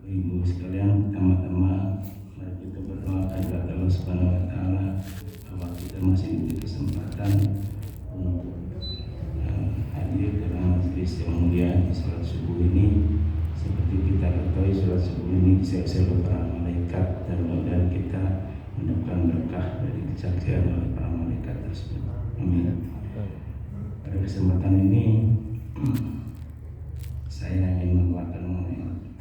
Ibu sekalian, pertama-tama mari kita berdoa kepada Allah Subhanahu wa taala bahwa kita masih diberi kesempatan untuk hadir dalam majelis yang mulia di salat subuh ini. Seperti kita ketahui, salat subuh ini disiapkan oleh para malaikat dan mudah-mudahan kita mendapatkan berkah dari kesaksian oleh para malaikat tersebut. Amin. Pada kesempatan ini saya ingin menguatkan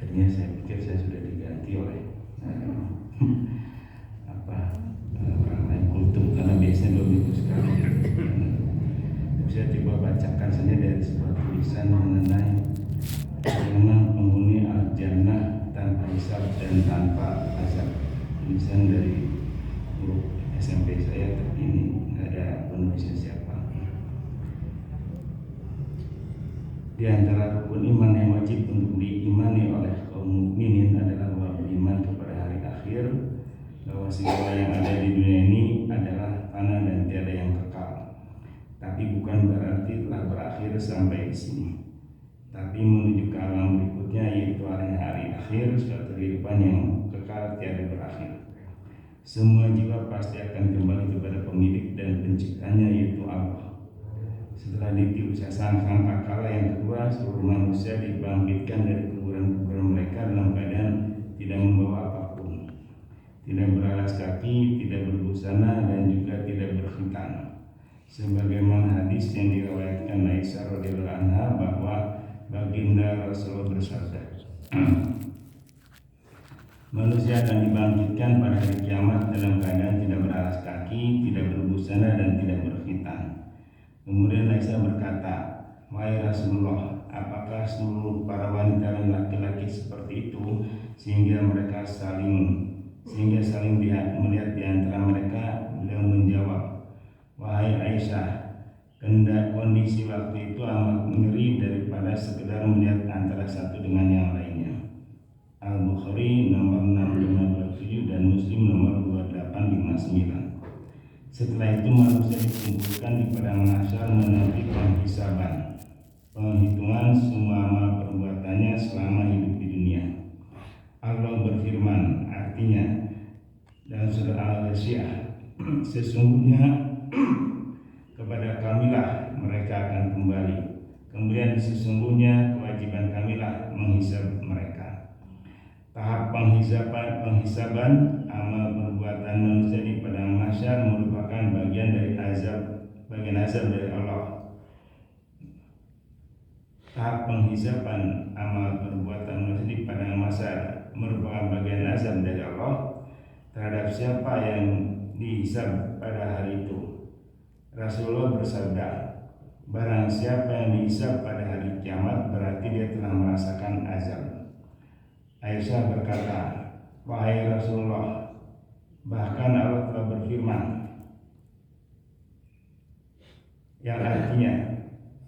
ternyata saya pikir saya sudah diganti oleh orang lain kultum, karena biasanya 2 minggu sekali. Tapi saya coba bacakan saja dari sebuah tulisan mengenai bagaimana penghuni al-jannah tanpa hisab dan tanpa azab. Tulisan dari guru SMP saya, tapi ini nggak ada penulisnya siapa. Di antara rukun iman yang wajib untuk diimani oleh kaum mukminin adalah bahwa beriman kepada hari akhir, bahwa segala yang ada di dunia ini adalah fana dan tiada yang kekal. Tapi bukan berarti telah berakhir sampai di sini. Tapi menuju ke alam berikutnya, yaitu hari akhir, suatu kehidupan yang kekal tiada berakhir. Semua jiwa pasti akan kembali kepada pemilik dan penciptanya, yaitu Allah. Setelah ditiup sangka kala yang kedua, seluruh manusia dibangkitkan dari kuburan-kuburan mereka dalam keadaan tidak membawa apapun, tidak beralas kaki, tidak berbusana, dan juga tidak berkhitan. Sebagaimana hadis yang diriwayatkan Aisyah radhiyallahu anha bahwa baginda Rasulullah bersabda, manusia akan dibangkitkan pada hari kiamat dalam keadaan tidak beralas kaki, tidak berbusana, dan tidak berkhitan. Kemudian Aisyah berkata, wahai Rasulullah, apakah seluruh para wanita dan laki-laki seperti itu sehingga saling melihat di antara mereka? Beliau menjawab, wahai Aisyah, kondisi waktu itu amat ngeri daripada sekedar melihat antara satu dengan yang lainnya. Al-Bukhari nomor 6527 dan Muslim nomor 2859. Setelah itu manusia dikumpulkan di padang mahsyar menanti penghisaban, penghitungan semua amal perbuatannya selama hidup di dunia. Allah berfirman, artinya dalam surah Al-Ghasyiyah, sesungguhnya kepada Kamilah mereka akan kembali. Kemudian sesungguhnya kewajiban Kamilah menghisab mereka. Tahap penghisaban amal perbuatan manusia di padang mahsyar merupakan bagian azab dari Allah. Tahap penghisaban amal perbuatan manusia di padang mahsyar merupakan bagian azab dari Allah terhadap siapa yang dihisab pada hari itu. Rasulullah bersabda, barang siapa yang dihisab pada hari kiamat berarti dia telah merasakan azab. Aisyah berkata, wahai Rasulullah, bahkan Allah telah berfirman, yang artinya,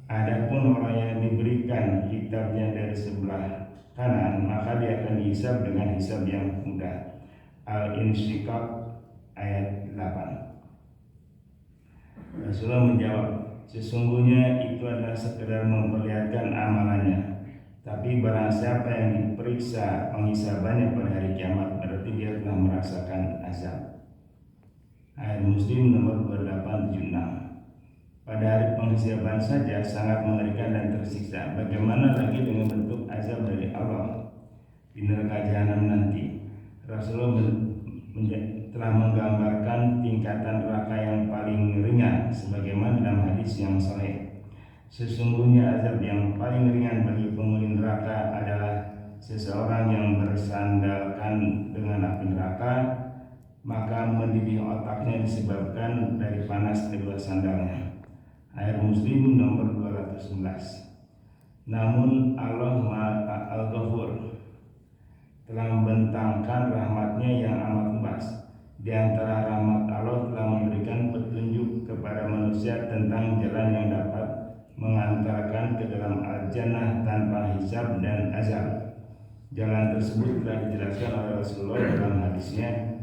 adapun orang yang diberikan kitabnya dari sebelah kanan, maka dia akan dihisab dengan hisab yang mudah. Al-Insyiqaq ayat 8. Rasulullah menjawab, sesungguhnya itu adalah sekedar memperlihatkan amalannya. Tapi barang siapa yang diperiksa penghisabannya pada hari kiamat berarti dia telah merasakan azab. Ayat Muslim nomor 2876. Pada hari penghisaban saja sangat mengerikan dan tersiksa. Bagaimana lagi dengan bentuk azab dari Allah di neraka jahanam nanti? Rasulullah telah menggambarkan tingkatan neraka yang paling ringan sebagaimana dalam hadis yang sahih. Sesungguhnya azab yang paling ringan bagi penghuni neraka adalah seseorang yang bersandalkan dengan api neraka, maka mendidih otaknya disebabkan dari panas kedua sandalnya. Ayat Muslim nomor 211. Namun Allah Al-Ghafur telah membentangkan rahmatnya yang amat luas. Di antara rahmat Allah telah memberikan petunjuk kepada manusia tentang jalan yang dapat mengantarkan ke dalam al-jannah tanpa hisab dan azab. Jalan tersebut telah dijelaskan oleh Rasulullah dalam hadisnya,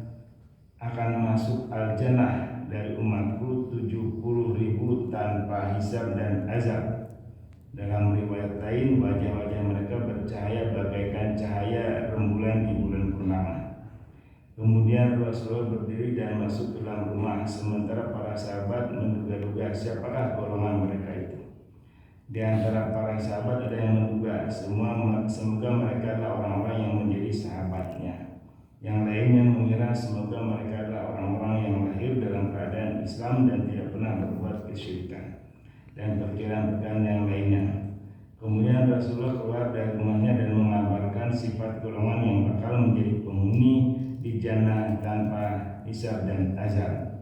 akan masuk al-jannah dari umatku 70.000 tanpa hisab dan azab. Dalam riwayat lain, wajah-wajah mereka bercahaya bagaikan cahaya rembulan di bulan purnama. Kemudian Rasulullah berdiri dan masuk ke dalam rumah, sementara para sahabat menduga-duga siapakah golongan mereka itu. Di antara para sahabat ada yang menduga semoga mereka adalah orang-orang yang menjadi sahabatnya. Yang lainnya mengira semoga mereka adalah orang-orang yang lahir dalam keadaan Islam dan tidak pernah berbuat kesyirikan, dan perkiraan-perkiraan yang lainnya. Kemudian Rasulullah keluar dari rumahnya dan mengabarkan sifat golongan yang bakal menjadi penghuni di jannah tanpa hisab dan azab.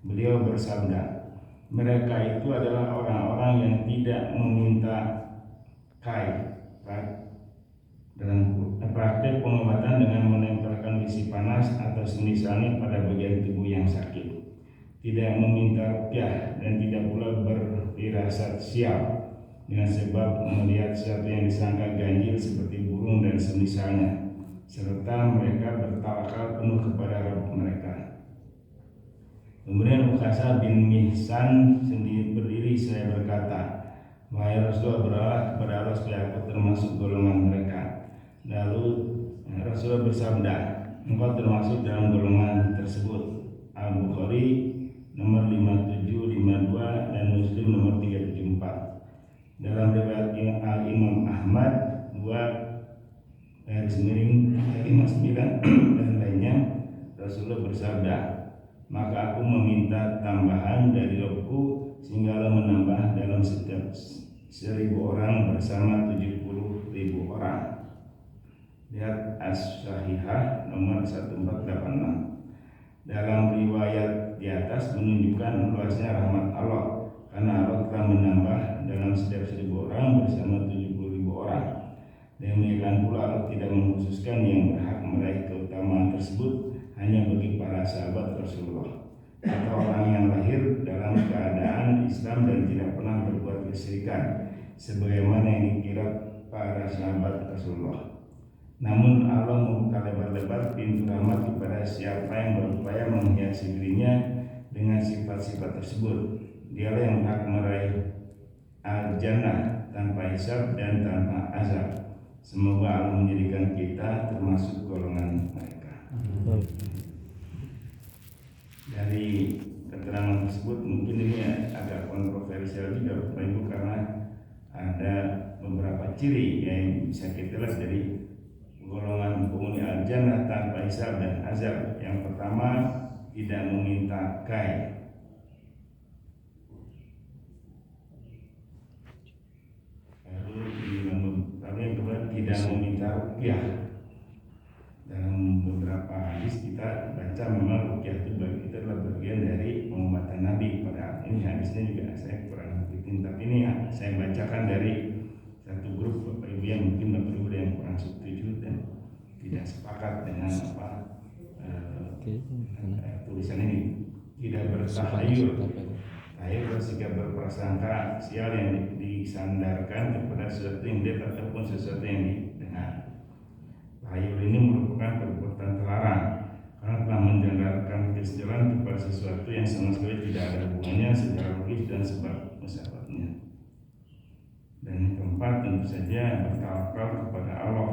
Beliau bersabda, mereka itu adalah orang-orang yang tidak meminta kai dalam praktek pengobatan dengan menempelkan besi panas atau semisalnya pada bagian tubuh yang sakit, tidak meminta ruqyah, dan tidak pula berfirasat sial dengan sebab melihat sesuatu yang disangka ganjil seperti burung dan semisalnya, serta mereka bertawakal penuh kepada Rabb mereka. Kemudian Uqasah bin Mihsan sendiri berdiri, saya berkata, wahai Rasulullah, berdoalah kepada Allah supaya aku termasuk golongan mereka. Lalu Rasulullah bersabda, engkau termasuk dalam golongan tersebut. Al-Bukhari nomor 5752 dan Muslim nomor 374. Dalam riwayat Al-Imam Ahmad 2/59 dan lainnya, Rasulullah bersabda, maka aku meminta tambahan dari Rabbku sehingga Allah menambah dalam setiap 1.000 orang bersama 70.000 orang. Lihat As-Sahihah nomor 1486. Dalam riwayat di atas menunjukkan luasnya rahmat Allah, karena Allah telah menambah dalam setiap 1.000 orang bersama 70.000 orang. Demikian pula Allah tidak mengkhususkan yang berhak meraih keutamaan tersebut hanya bagi para sahabat Rasulullah atau orang yang lahir dalam keadaan Islam dan tidak pernah berbuat kesyirikan, sebagaimana yang dikira para sahabat Rasulullah. Namun Allah membuka lebar-lebar pintu rahmat kepada siapa yang berupaya menghiasi dirinya dengan sifat-sifat tersebut. Dialah yang berhak meraih al-jannah tanpa hisab dan tanpa azab. Semoga Allah menjadikan kita termasuk golongan mereka. Dari keterangan tersebut mungkin ini agak kontroversial juga Bapak Ibu, karena ada beberapa ciri yang bisa kita lihat dari golongan penghuni al-jannah tanpa hisab dan azab. Yang pertama, tidak meminta kai. Lalu yang kedua, tidak meminta ruqyah. Dalam beberapa hadis kita baca memang ruqyah itu bagi kita adalah bagian dari pengobatan Nabi. Pada ini hadisnya juga saya kurang ngerti, tapi ini saya bacakan dari satu grup Bapak Ibu yang mungkin Bapak Ibu yang kurang setuju dan tidak sepakat dengan tulisan ini. Tidak bertahayul. Tahayul bersikap berprasangka sial yang disandarkan kepada sesuatu yang dilihat ataupun sesuatu yang didengar. Tahayul ini merupakan perbuatan terlarang karena telah menjandarkan kesejalan kepada sesuatu yang sama sekali tidak ada hubungannya secara logis dan sebab musyabatnya. Dan yang keempat, tentu saja bertawakal kepada Allah.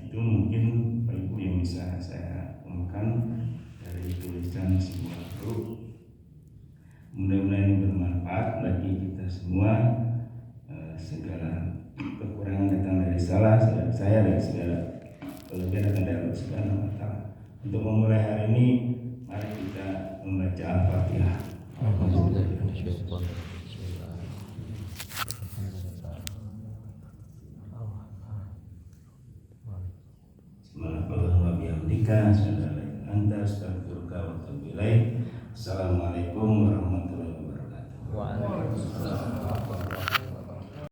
Itu mungkin Bapak Ibu yang bisa saya ungkapkan dari tulisan sebuah grup. Mudah-mudahan ini bermanfaat bagi kita semua. Segala kekurangan datang dari salah saya dan segala kelebihan datang dari Allah Subhanahu wa Ta'ala. Untuk memulai hari ini, mari kita membaca Al-Fatihah. Assalamualaikum warahmatullahi wabarakatuh.